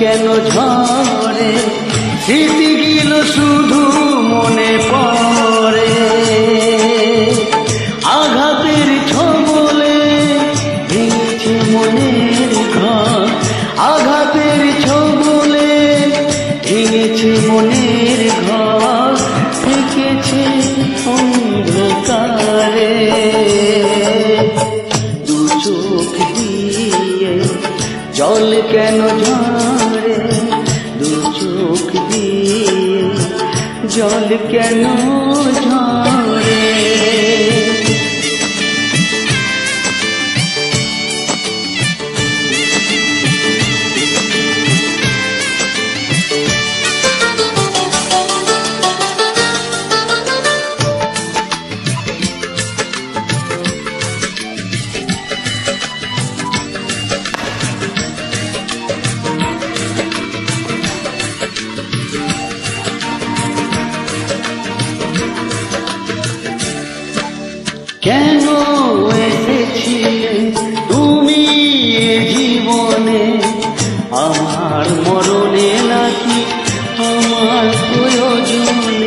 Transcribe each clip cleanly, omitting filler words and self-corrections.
কেন ঝরে, স্মৃতিগুলো শুধু মনে পড়ে। আঘাতের ছবলে ভেঙেছে মনের ঘর, আঘাতের ছবলে ভেঙেছে মনের ঘর, থেকেছে অন্ধকারে। দু চোখ দিয়ে জল কেন ঝরে, দু চোখ দিয়ে জল কেন ঝরে। কেন এসেছিলে তুমি এ জীবনে, আমার মরণে নাকি আমার প্রয়োজনে।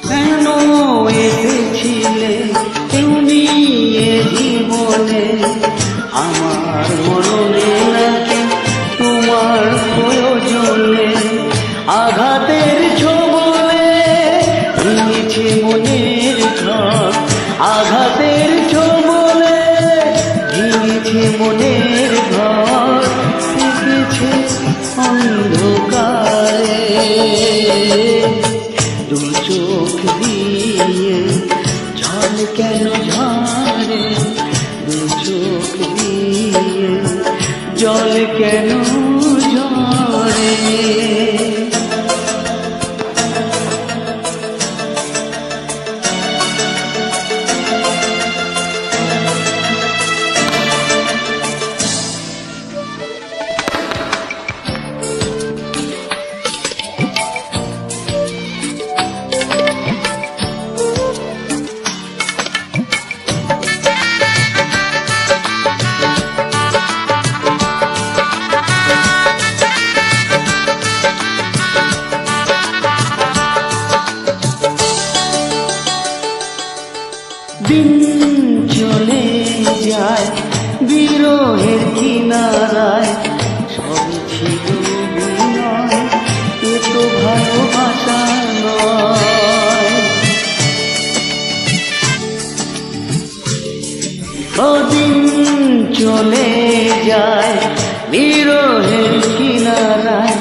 কেন এসেছিলে তুমি এ জীবনে, আমার মরণে নাকি তোমার প্রয়োজনে। আঘাতের ছবলে ভেঙেছে মনের ঘর, আঘাতের ছবলে ভেঙেছে মনের ঘর, থেকেছে অন্ধকারে। দু চোখ দিয়ে জল কেন ঝরে, দু চোখ দিয়ে জল কেন ঝরে। দিন চলে যায় বিরহের কিনারায়, সবই ছিল বিনয়, এ তো ভালোবাসা নয়। দিন চলে যায় বিরহের কিনারায়,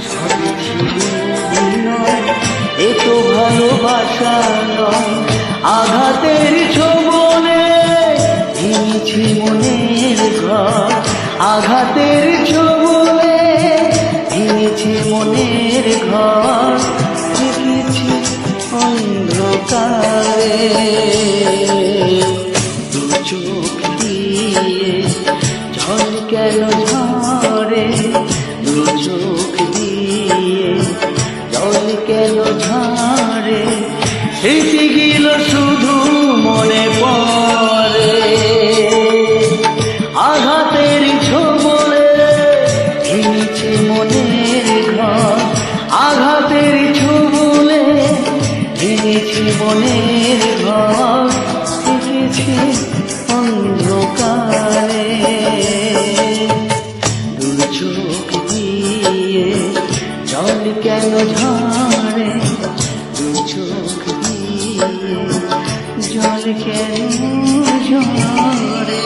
সবই ছিল বিনয়, এ তো ভালোবাসা নয়। আঘাতের ছবলে ভেঙেছে মনের ঘর, আঘাতের ছবলে ভেঙেছে মনের ঘর, থেকেছে অন্ধকারে। দু চোখ দিয়ে জল কেন ঝরে, দু চোখ দিয়ে জল কেন ঝরে, স্মৃতিগুলো শুধু মনে পড়ে। আঘাতের ছবলে ভেঙেছে মনের ঘর, আঘাতের ছবলে ভেঙেছে মনের ঘর, থেকেছে অন্ধকারে। দু চোখ দিয়ে জল কেন ঝরে, দু চোখ দিয়ে জল কেন ঝরে।